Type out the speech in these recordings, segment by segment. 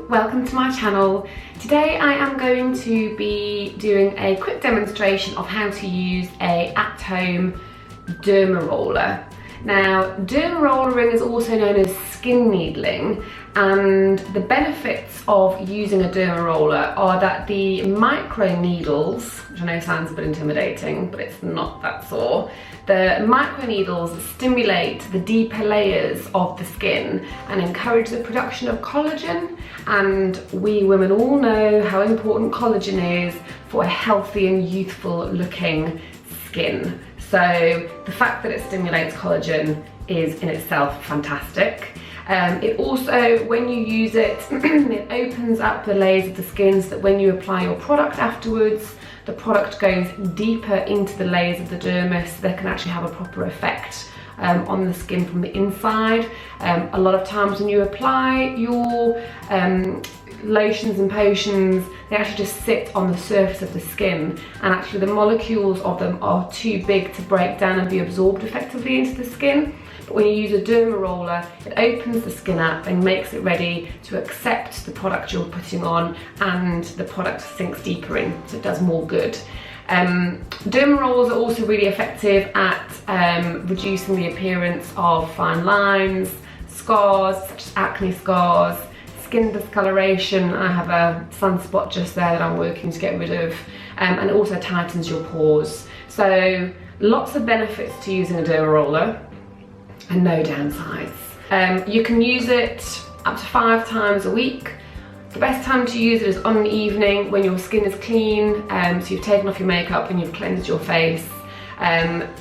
Hello, welcome to my channel. Today I am going to be doing a quick demonstration of how to use a at-home derma roller. Now, derma rollering is also known as skin needling, and the benefits of using a derma roller are that the micro needles, which I know sounds a bit intimidating, but it's not that sore. The micro needles stimulate the deeper layers of the skin and encourage the production of collagen, and we women all know how important collagen is for a healthy and youthful looking skin. So the fact that it stimulates collagen is in itself fantastic. It also, when you use it, it opens up the layers of the skin so that when you apply your product afterwards, the product goes deeper into the layers of the dermis so they can actually have a proper effect on the skin from the inside. A lot of times when you apply your lotions and potions, they actually just sit on the surface of the skin, and actually the molecules of them are too big to break down and be absorbed effectively into the skin. But when you use a derma roller, it opens the skin up and makes it ready to accept the product you're putting on, and the product sinks deeper in, so it does more good. Derma rollers are also really effective at reducing the appearance of fine lines, scars such as acne scars, skin discoloration. I have a sunspot just there that I'm working to get rid of, and it also tightens your pores. So lots of benefits to using a derma roller and no downsides. You can use it up to 5 times a week. The best time to use it is on an evening when your skin is clean, so you've taken off your makeup and you've cleansed your face.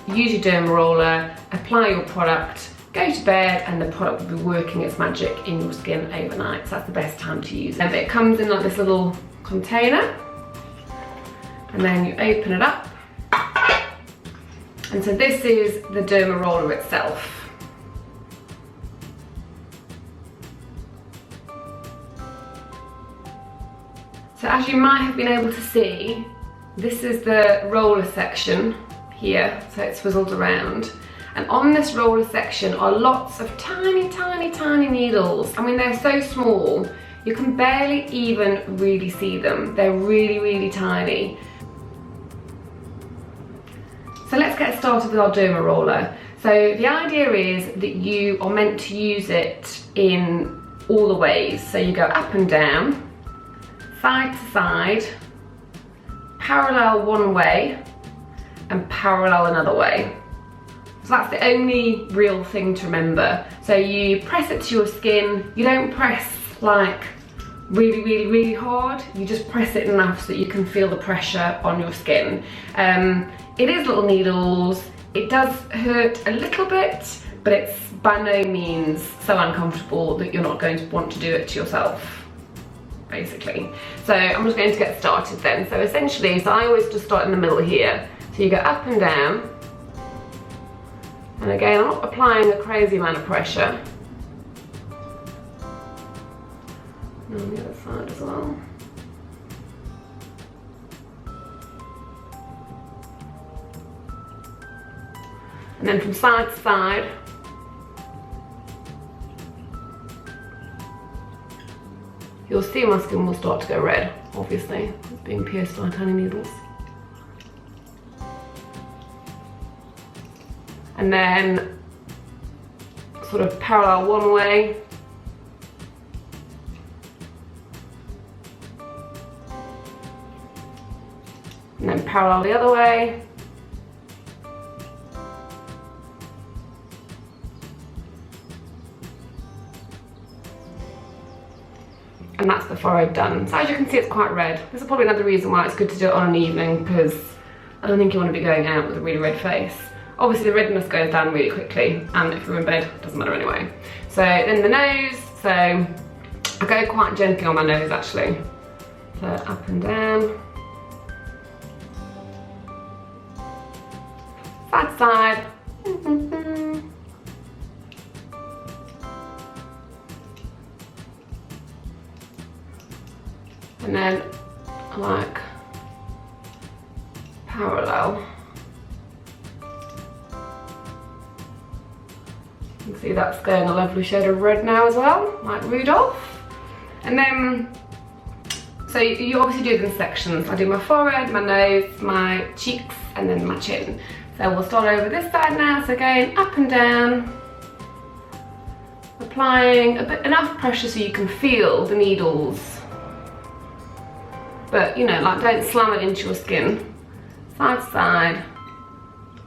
Use your derma roller, apply your product, go to bed, and the product will be working its magic in your skin overnight. So that's the best time to use it. It comes in like this little container, and then you open it up. And so this is the derma roller itself. So as you might have been able to see, this is the roller section here, so it's swizzled around. And on this roller section are lots of tiny, tiny, tiny needles. I mean, they're so small, you can barely even really see them. They're really, really tiny. So let's get started with our derma roller. So the idea is that you are meant to use it in all the ways. So you go up and down, side to side, parallel one way, and parallel another way. So that's the only real thing to remember. So you press it to your skin. You don't press like really, really, really hard. You just press it enough so that you can feel the pressure on your skin. It is little needles. It does hurt a little bit, but it's by no means so uncomfortable that you're not going to want to do it to yourself, basically. So I'm just going to get started then. So essentially, so I always just start in the middle here. So you go up and down. And again, I'm not applying a crazy amount of pressure. And on the other side as well. And then from side to side. You'll see my skin will start to go red, obviously. It's being pierced by tiny needles. And then sort of parallel one way. And then parallel the other way. And that's the furrow done. So as you can see, it's quite red. This is probably another reason why it's good to do it on an evening, because I don't think you want to be going out with a really red face. Obviously the redness goes down really quickly, and if you're in bed, it doesn't matter anyway. So then the nose, so I go quite gently on my nose actually. So up and down. Side to side. And then like parallel. You can see that's going a lovely shade of red now as well, like Rudolph. And then, so you obviously do them in sections. I do my forehead, my nose, my cheeks, and then my chin. So we'll start over this side now. So going up and down, applying enough pressure so you can feel the needles. But you know, like, don't slam it into your skin. Side to side.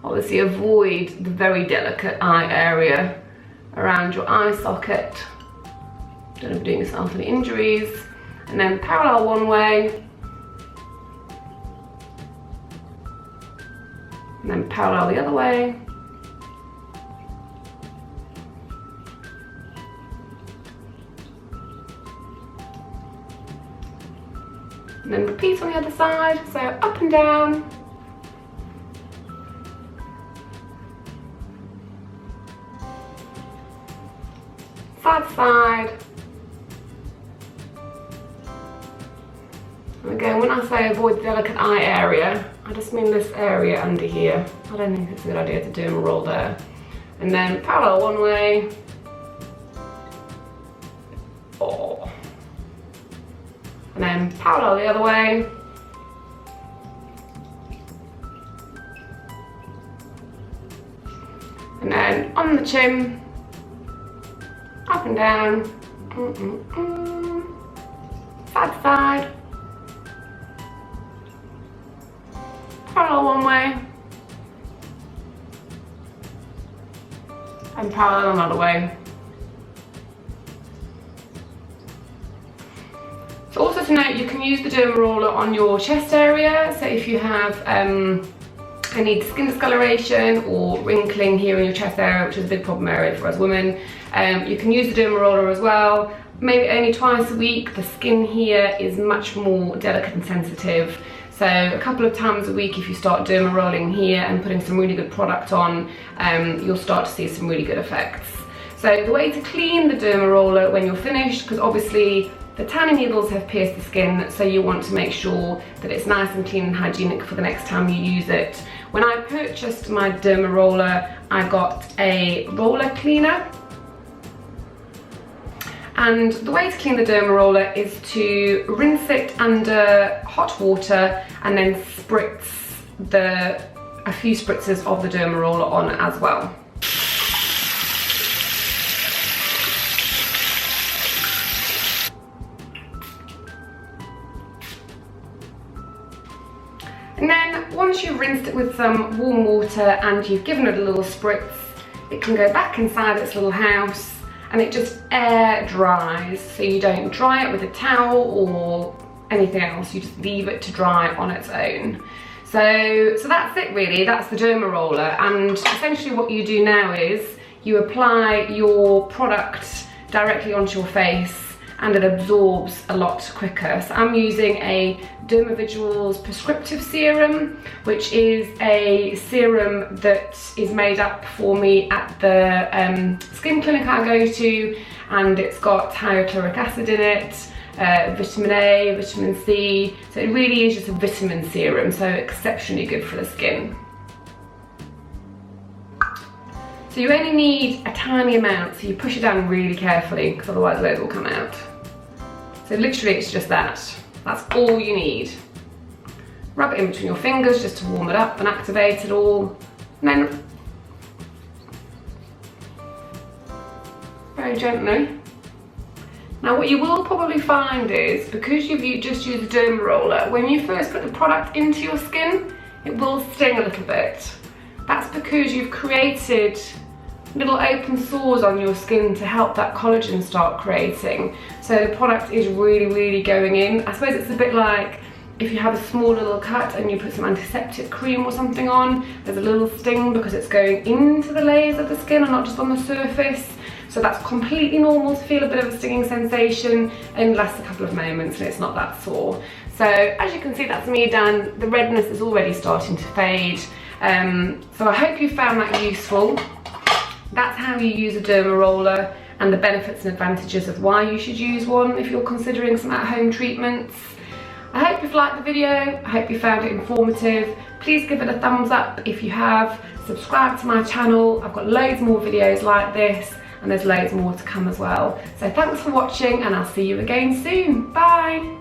Obviously avoid the very delicate eye area around your eye socket. Don't be doing yourself any injuries. And then parallel one way. And then parallel the other way. And then repeat on the other side, so up and down. Side to side. And again, when I say avoid the delicate eye area, I just mean this area under here. I don't think it's a good idea to do a roll there. And then parallel one way. Oh. And then parallel the other way. And then on the chin, up and down, side to side, parallel one way, and parallel another way. So also to note, you can use the derma roller on your chest area. So if you have any skin discoloration or wrinkling here in your chest area, which is a big problem area for us women, you can use the derma roller as well. Maybe only twice a week. The skin here is much more delicate and sensitive. So a couple of times a week, if you start derma rolling here and putting some really good product on, you'll start to see some really good effects. So the way to clean the derma roller when you're finished, because obviously the tanning needles have pierced the skin, so you want to make sure that it's nice and clean and hygienic for the next time you use it. When I purchased my derma roller, I got a roller cleaner. And the way to clean the derma roller is to rinse it under hot water and then spritz a few spritzes of the derma roller on as well. And then once you've rinsed it with some warm water and you've given it a little spritz, it can go back inside its little house and it just air dries. So you don't dry it with a towel or anything else, you just leave it to dry on its own. So that's it really, that's the derma roller. And essentially what you do now is you apply your product directly onto your face and it absorbs a lot quicker. So I'm using a Dermavisuals prescriptive serum, which is a serum that is made up for me at the skin clinic I go to, and it's got hyaluronic acid in it, vitamin A, vitamin C, so it really is just a vitamin serum, so exceptionally good for the skin. So you only need a tiny amount, so you push it down really carefully because otherwise loads will come out. So literally it's just that. That's all you need. Rub it in between your fingers just to warm it up and activate it all. And then very gently. Now what you will probably find is, because you've just used the derma roller, when you first put the product into your skin, it will sting a little bit. That's because you've created little open sores on your skin to help that collagen start creating. So the product is really, really going in. I suppose it's a bit like if you have a small little cut and you put some antiseptic cream or something on, there's a little sting because it's going into the layers of the skin and not just on the surface. So that's completely normal to feel a bit of a stinging sensation and lasts a couple of moments and it's not that sore. So as you can see, that's me done. The redness is already starting to fade. So I hope you found that useful. That's how you use a derma roller and the benefits and advantages of why you should use one if you're considering some at-home treatments. I hope you've liked the video, I hope you found it informative. Please give it a thumbs up if you have. Subscribe to my channel, I've got loads more videos like this, and there's loads more to come as well. So thanks for watching, and I'll see you again soon. Bye!